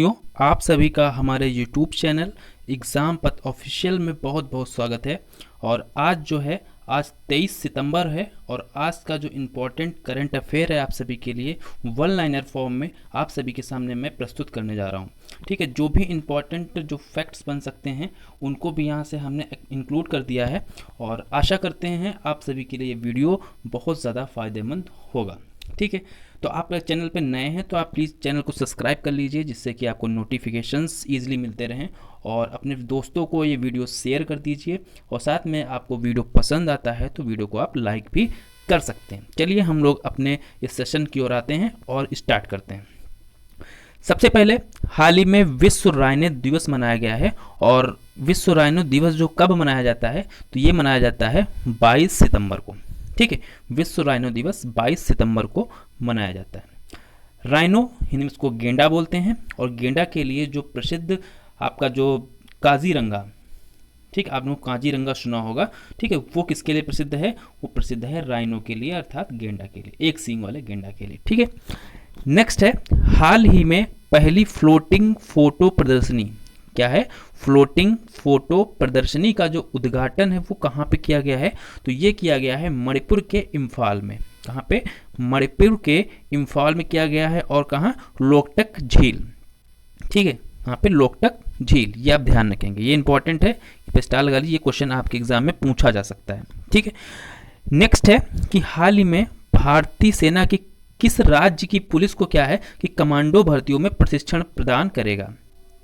साथियों, आप सभी का हमारे YouTube चैनल एग्ज़ाम पथ ऑफिशियल में बहुत बहुत स्वागत है। और आज 23 सितंबर है और आज का जो इम्पोर्टेंट करंट अफेयर है आप सभी के लिए वन लाइनर फॉर्म में आप सभी के सामने मैं प्रस्तुत करने जा रहा हूँ। ठीक है, जो भी इम्पोर्टेंट जो फैक्ट्स बन सकते हैं उनको भी यहाँ से हमने इंक्लूड कर दिया है और आशा करते हैं आप सभी के लिए ये वीडियो बहुत ज़्यादा फ़ायदेमंद होगा। ठीक है, तो आप चैनल पे नए हैं तो आप प्लीज़ चैनल को सब्सक्राइब कर लीजिए जिससे कि आपको नोटिफिकेशंस ईजिली मिलते रहें और अपने दोस्तों को ये वीडियो शेयर कर दीजिए। और साथ में आपको वीडियो पसंद आता है तो वीडियो को आप लाइक भी कर सकते हैं। चलिए हम लोग अपने इस सेशन की ओर आते हैं और स्टार्ट करते हैं। सबसे पहले हाल ही में विश्व राइनो दिवस मनाया गया है और विश्व राइनो दिवस जो कब मनाया जाता है तो ये मनाया जाता है 22 सितंबर को। ठीक है, विश्व राइनो दिवस 22 सितंबर को मनाया जाता है। राइनो हिंदी में इसको गेंडा बोलते हैं और गेंडा के लिए जो प्रसिद्ध आपका जो काजीरंगा, ठीक, आपने काजीरंगा सुना होगा। ठीक है, वो किसके लिए प्रसिद्ध है? वो प्रसिद्ध है राइनो के लिए, अर्थात गेंडा के लिए, एक सींग वाले गेंडा के लिए। ठीक है, नेक्स्ट है हाल ही में पहली फ्लोटिंग फोटो प्रदर्शनी। क्या है? फ्लोटिंग फोटो प्रदर्शनी का जो उद्घाटन है वो कहाँ पे किया गया है? तो ये किया गया है मणिपुर के इम्फाल में। कहाँ पे? मणिपुर के इम्फाल में किया गया है। और कहाँ? लोकटक झील। ठीक है, यहाँ पे लोकटक झील, ये आप ध्यान रखेंगे, ये इंपॉर्टेंट है, इस पे स्टार लगा लीजिए, ये क्वेश्चन आपके एग्जाम में पूछा जा सकता है। ठीक है, नेक्स्ट है कि हाल ही में भारतीय सेना की किस राज्य की पुलिस को क्या है कि कमांडो भर्तियों में प्रशिक्षण प्रदान करेगा।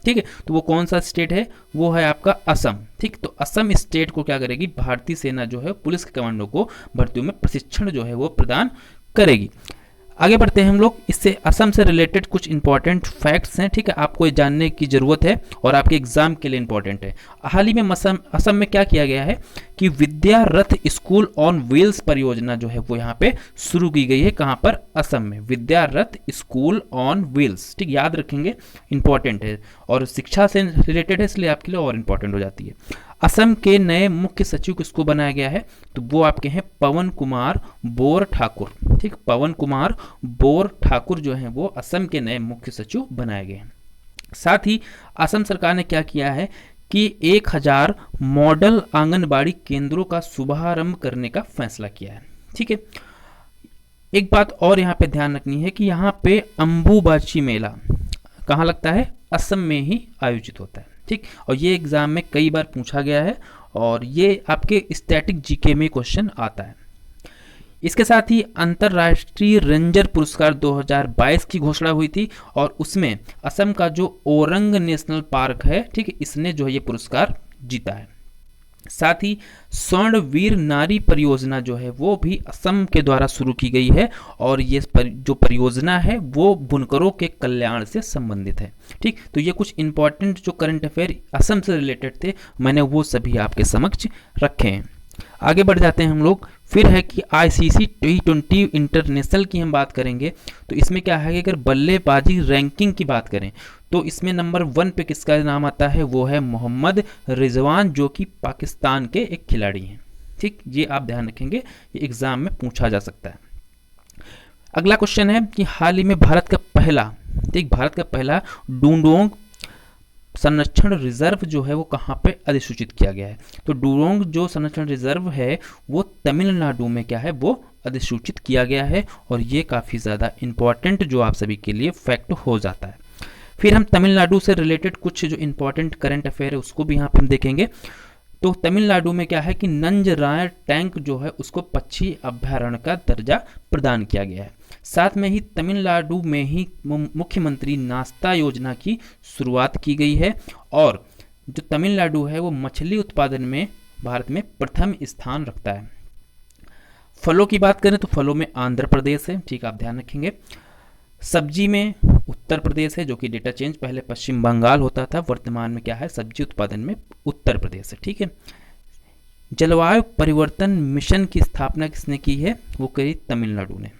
ठीक है, तो वो कौन सा स्टेट है? वो है आपका असम। ठीक, तो असम स्टेट को क्या करेगी? भारतीय सेना जो है पुलिस के कमांडो को भर्तियों में प्रशिक्षण जो है वो प्रदान करेगी। आगे बढ़ते हैं हम लोग। इससे असम से रिलेटेड कुछ इंपॉर्टेंट फैक्ट्स हैं। ठीक है, आपको ये जानने की ज़रूरत है और आपके एग्जाम के लिए इंपॉर्टेंट है। हाल ही में असम में क्या किया गया है कि विद्या रथ स्कूल ऑन व्हील्स परियोजना जो है वो यहाँ पे शुरू की गई है। कहाँ पर? असम में विद्या रथ स्कूल ऑन व्हील्स। ठीक, याद रखेंगे, इंपॉर्टेंट है और शिक्षा से रिलेटेड है इसलिए आपके लिए और इम्पॉर्टेंट हो जाती है। असम के नए मुख्य सचिव किसको बनाया गया है? तो वो आपके हैं पवन कुमार बोर ठाकुर। ठीक, पवन कुमार बोर ठाकुर जो हैं वो असम के नए मुख्य सचिव बनाए गए हैं। साथ ही असम सरकार ने क्या किया है कि 1000 मॉडल आंगनबाड़ी केंद्रों का शुभारंभ करने का फैसला किया है। ठीक है, एक बात और यहाँ पे ध्यान रखनी है कि यहाँ पे अंबुबाची मेला कहाँ लगता है? असम में ही आयोजित होता है। ठीक, और ये एग्जाम में कई बार पूछा गया है और ये आपके स्टैटिक जीके में क्वेश्चन आता है। इसके साथ ही अंतर्राष्ट्रीय रेंजर पुरस्कार 2022 की घोषणा हुई थी और उसमें असम का जो ओरंग नेशनल पार्क है, ठीक है, इसने जो है ये पुरस्कार जीता है। साथ ही स्वर्ण वीर नारी परियोजना जो है वो भी असम के द्वारा शुरू की गई है और ये जो परियोजना है वो बुनकरों के कल्याण से संबंधित है। ठीक, तो ये कुछ इंपॉर्टेंट जो करंट अफेयर असम से रिलेटेड थे मैंने वो सभी आपके समक्ष रखे हैं। आगे बढ़ जाते हैं हम लोग। फिर है कि ICC T20 इंटरनेशनल की हम बात करेंगे तो इसमें क्या है कि अगर बल्लेबाजी रैंकिंग की बात करें तो इसमें नंबर 1 पे किसका नाम आता है? वो है मोहम्मद रिजवान जो कि पाकिस्तान के एक खिलाड़ी हैं। ठीक, ये आप ध्यान रखेंगे, ये एग्जाम में पूछा जा सकता है। अगला क्वेश्चन है कि हाल ही में भारत का पहला डुंडोंग संरक्षण रिजर्व जो है वो कहाँ पे अधिसूचित किया गया है? तो डुरोंग जो संरक्षण रिजर्व है वो तमिलनाडु में क्या है वो अधिसूचित किया गया है और ये काफ़ी ज़्यादा इंपॉर्टेंट जो आप सभी के लिए फैक्ट हो जाता है। फिर हम तमिलनाडु से रिलेटेड कुछ जो इंपॉर्टेंट करंट अफेयर है उसको भी यहाँ पे हम देखेंगे। तो तमिलनाडु में क्या है कि नंजराय टैंक जो है उसको पक्षी अभयारण्य का दर्जा प्रदान किया गया है। साथ में ही तमिलनाडु में ही मुख्यमंत्री नाश्ता योजना की शुरुआत की गई है और जो तमिलनाडु है वो मछली उत्पादन में भारत में प्रथम स्थान रखता है। फलों की बात करें तो फलों में आंध्र प्रदेश है। ठीक, आप ध्यान रखेंगे। सब्जी में उत्तर प्रदेश है जो कि डेटा चेंज पहले पश्चिम बंगाल होता था, वर्तमान में क्या है? सब्जी उत्पादन में उत्तर प्रदेश है। ठीक है, जलवायु परिवर्तन मिशन की स्थापना किसने की है? वो करी तमिलनाडु ने।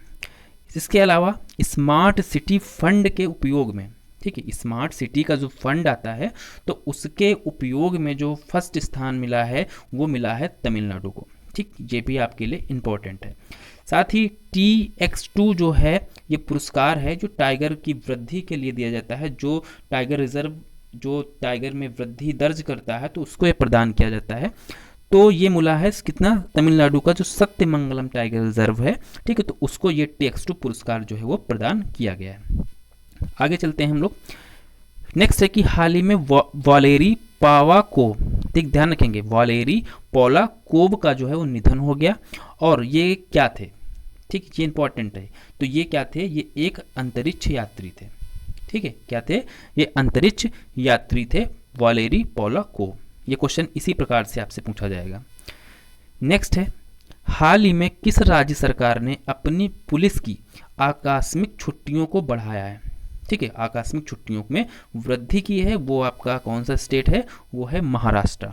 इसके अलावा स्मार्ट सिटी फंड के उपयोग में, ठीक है, स्मार्ट सिटी का जो फंड आता है तो उसके उपयोग में जो फर्स्ट स्थान मिला है वो मिला है तमिलनाडु को। ठीक, ये भी आपके लिए इंपॉर्टेंट है। साथ ही TX2 जो है ये पुरस्कार है जो टाइगर की वृद्धि के लिए दिया जाता है, जो टाइगर रिजर्व, जो टाइगर में वृद्धि दर्ज करता है तो उसको ये प्रदान किया जाता है। तो ये मिला है कितना, तमिलनाडु का जो सत्यमंगलम टाइगर रिजर्व है, ठीक है, तो उसको ये TX2 पुरस्कार जो है वो प्रदान किया गया है। आगे चलते हैं हम लोग। नेक्स्ट है कि हाल ही में वालेरी पावाकोव, ठीक ध्यान रखेंगे, वालेरी पोलाकोव का जो है वो निधन हो गया। और ये क्या थे, ठीक, ये इंपॉर्टेंट है। तो ये क्या थे, ये एक अंतरिक्ष यात्री थे, ठीक है, क्या थे, ये अंतरिक्ष यात्री थे वालेरी पोलाकोव। ये क्वेश्चन इसी प्रकार से आपसे पूछा जाएगा। नेक्स्ट है, हाल ही में किस राज्य सरकार ने अपनी पुलिस की आकस्मिक छुट्टियों को बढ़ाया है, ठीक है, आकस्मिक छुट्टियों में वृद्धि की है, वो आपका कौन सा स्टेट है, वो है महाराष्ट्र।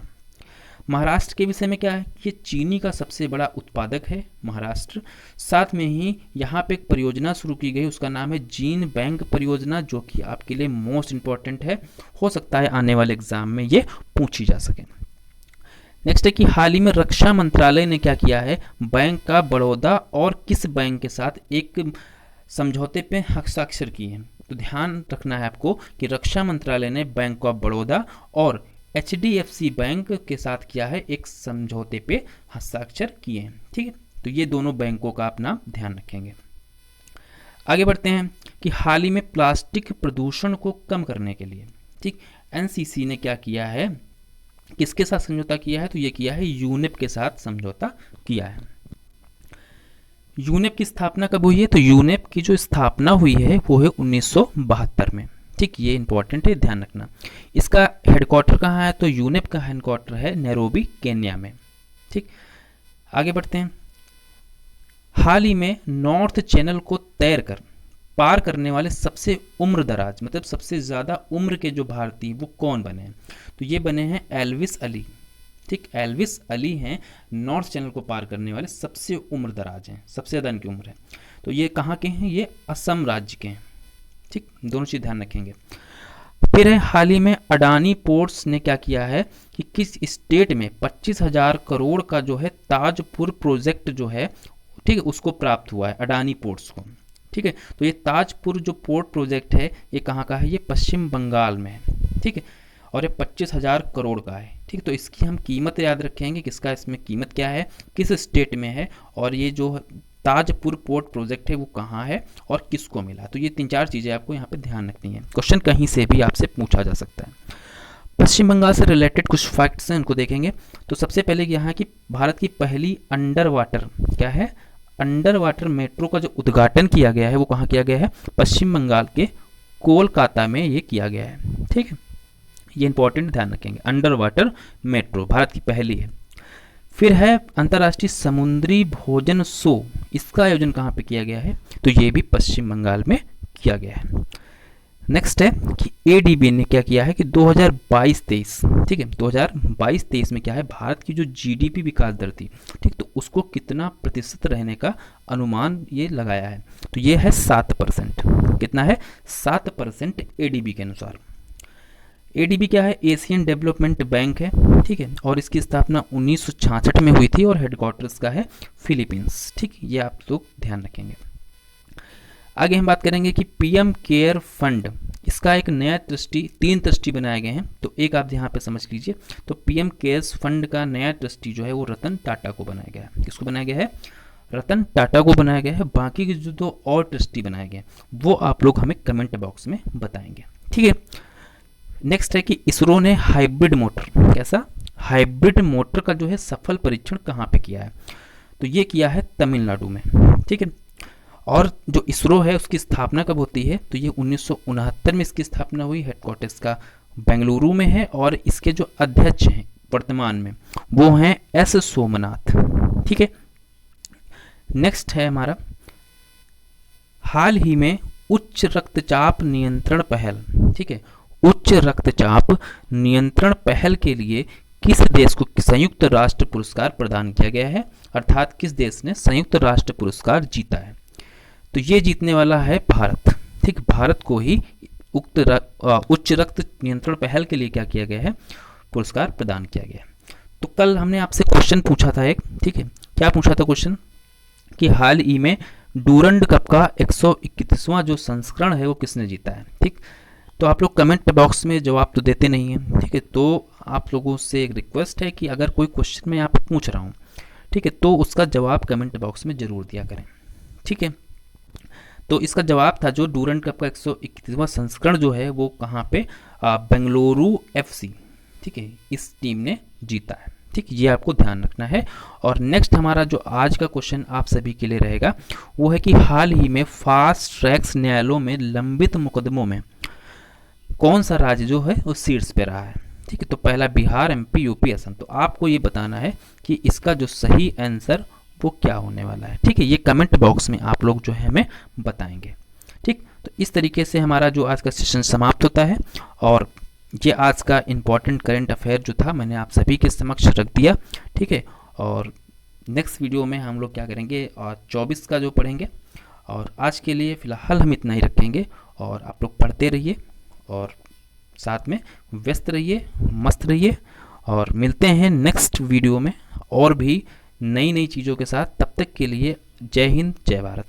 महाराष्ट्र के विषय में क्या है, ये चीनी का सबसे बड़ा उत्पादक है महाराष्ट्र। साथ में ही यहाँ पे एक परियोजना शुरू की गई, उसका नाम है जीन बैंक परियोजना, जो कि आपके लिए मोस्ट इंपॉर्टेंट है, हो सकता है आने वाले एग्जाम में ये पूछी जा सके। नेक्स्ट है कि हाल ही में रक्षा मंत्रालय ने क्या किया है, बैंक का बड़ौदा और किस बैंक के साथ एक समझौते पे हस्ताक्षर किए हैं। तो ध्यान रखना है आपको कि रक्षा मंत्रालय ने बैंक ऑफ बड़ौदा और HDFC बैंक के साथ किया है, एक समझौते पे हस्ताक्षर किए हैं, ठीक है। तो ये दोनों बैंकों का आप नाम ध्यान रखेंगे। आगे बढ़ते हैं कि हाल ही में प्लास्टिक प्रदूषण को कम करने के लिए, ठीक, NCC ने क्या किया है, किसके साथ समझौता किया है, तो ये किया है यूनेप के साथ समझौता किया है। यूनेप की स्थापना कब हुई है, तो यूनेप की जो स्थापना हुई है वो है 1972 में, ठीक, ये इंपॉर्टेंट है, ध्यान रखना। इसका हेडक्वार्टर कहाँ है, तो यूनेप का हेडक्वार्टर है नैरोबी केन्या में, ठीक। आगे बढ़ते हैं। हाल ही में नॉर्थ चैनल को तैरकर पार करने वाले सबसे उम्र दराज, मतलब सबसे ज़्यादा उम्र के जो भारतीय वो कौन बने हैं, तो ये बने हैं एल्विस अली, ठीक, एल्विस अली हैं नॉर्थ चैनल को पार करने वाले सबसे उम्र दराज हैं, सबसे ज़्यादा इनकी उम्र है। तो ये कहाँ के हैं, ये असम राज्य के हैं, ठीक, दोनों चीज़ ध्यान रखेंगे। फिर है, हाल ही में अडानी पोर्ट्स ने क्या किया है कि किस स्टेट में 25,000 करोड़ का जो है ताजपुर प्रोजेक्ट जो है, ठीक है, उसको प्राप्त हुआ है अडानी पोर्ट्स को, ठीक है। तो ये ताजपुर जो पोर्ट प्रोजेक्ट है ये कहाँ का है, ये पश्चिम बंगाल में है, ठीक है, और ये 25,000 करोड़ का है, ठीक। तो इसकी हम कीमत याद रखेंगे, किसका इसमें कीमत क्या है, किस स्टेट में है, और ये जो ताजपुर पोर्ट प्रोजेक्ट है वो कहाँ है और किसको मिला। तो ये 3-4 चीज़ें आपको यहाँ पे ध्यान रखनी है, क्वेश्चन कहीं से भी आपसे पूछा जा सकता है। पश्चिम बंगाल से रिलेटेड कुछ फैक्ट्स हैं, उनको देखेंगे। तो सबसे पहले यहाँ की भारत की पहली अंडर वाटर क्या है, अंडर वाटर मेट्रो का जो उद्घाटन किया गया है वो कहाँ किया गया है, पश्चिम बंगाल के कोलकाता में ये किया गया है, ठीक है, ये इंपॉर्टेंट ध्यान रखेंगे। अंडर वाटर मेट्रो भारत की पहली है। फिर है अंतर्राष्ट्रीय समुद्री भोजन शो, इसका आयोजन कहाँ पे किया गया है, तो ये भी पश्चिम बंगाल में किया गया है। नेक्स्ट है कि ADB ने क्या किया है कि 2022-23, ठीक है, 2022-23 में क्या है, भारत की जो GDP विकास दर थी, ठीक, तो उसको कितना प्रतिशत रहने का अनुमान ये लगाया है, तो ये है 7%, कितना है, 7% ADB के अनुसार। ADB क्या है, एशियन डेवलपमेंट बैंक है, ठीक है, और इसकी स्थापना 1966 में हुई थी और हेडक्वार्टर्स का है फिलीपींस, ठीक, ये आप लोग ध्यान रखेंगे। आगे हम बात करेंगे कि PM केयर फंड, इसका एक नया ट्रस्टी, 3 ट्रस्टी बनाए गए हैं, तो एक आप यहाँ पे समझ लीजिए। तो PM केयर्स फंड का नया ट्रस्टी जो है वो रतन टाटा को बनाया गया है। किसको बनाया गया है, रतन टाटा को बनाया गया है। बाकी के जो 2 और ट्रस्टी बनाए गए वो आप लोग हमें कमेंट बॉक्स में बताएंगे, ठीक है। नेक्स्ट है कि इसरो ने हाइब्रिड मोटर, कैसा हाइब्रिड मोटर का जो है सफल परीक्षण कहाँ पे किया है, तो ये किया है तमिलनाडु में, ठीक है। और जो इसरो है उसकी स्थापना कब होती है, तो ये 1969 में इसकी स्थापना हुई, हेडक्वार्टर्स का बेंगलुरु में है, और इसके जो अध्यक्ष हैं वर्तमान में वो हैं S सोमनाथ, ठीक है। नेक्स्ट है हमारा, हाल ही में उच्च रक्तचाप नियंत्रण पहल, ठीक है, उच्च रक्तचाप नियंत्रण पहल के लिए किस देश को संयुक्त राष्ट्र पुरस्कार प्रदान किया गया है, अर्थात किस देश ने संयुक्त राष्ट्र पुरस्कार जीता है, तो ये जीतने वाला है भारत, ठीक, भारत को ही उच्च रक्त नियंत्रण पहल के लिए क्या किया गया है, पुरस्कार प्रदान किया गया है। तो कल हमने आपसे क्वेश्चन पूछा था एक, ठीक है, क्या पूछा था क्वेश्चन कि हाल ही में डूरंड कप का 131वां जो संस्करण है वो किसने जीता है। ठीक, तो आप लोग कमेंट बॉक्स में जवाब तो देते नहीं हैं। ठीक है, तो आप लोगों से एक रिक्वेस्ट है कि अगर कोई क्वेश्चन मैं आप पूछ रहा हूँ, ठीक है, तो उसका जवाब कमेंट बॉक्स में ज़रूर दिया करें। ठीक है, तो इसका जवाब था जो डूरंड कप का 131वां संस्करण जो है वो कहाँ पे, बेंगलुरु FC, ठीक है, इस टीम ने जीता है। ठीक, ये आपको ध्यान रखना है। और नेक्स्ट हमारा जो आज का क्वेश्चन आप सभी के लिए रहेगा वो है कि हाल ही में फास्ट ट्रैक्स न्यायालयों में लंबित मुकदमों में कौन सा राज्य जो है वो शीर्ष पे रहा है। ठीक है, तो पहला बिहार, MP, UP, असम। तो आपको ये बताना है कि इसका जो सही आंसर वो क्या होने वाला है। ठीक है, ये कमेंट बॉक्स में आप लोग जो है हमें बताएंगे। ठीक, तो इस तरीके से हमारा जो आज का सेशन समाप्त होता है और ये आज का इम्पॉर्टेंट करंट अफेयर जो था मैंने आप सभी के समक्ष रख दिया। ठीक है, और नेक्स्ट वीडियो में हम लोग क्या करेंगे, और 24 का जो पढ़ेंगे। और आज के लिए फ़िलहाल हम इतना ही रखेंगे और आप लोग पढ़ते रहिए और साथ में व्यस्त रहिए, मस्त रहिए, और मिलते हैं नेक्स्ट वीडियो में और भी नई नई चीज़ों के साथ। तब तक के लिए जय हिंद, जय भारत।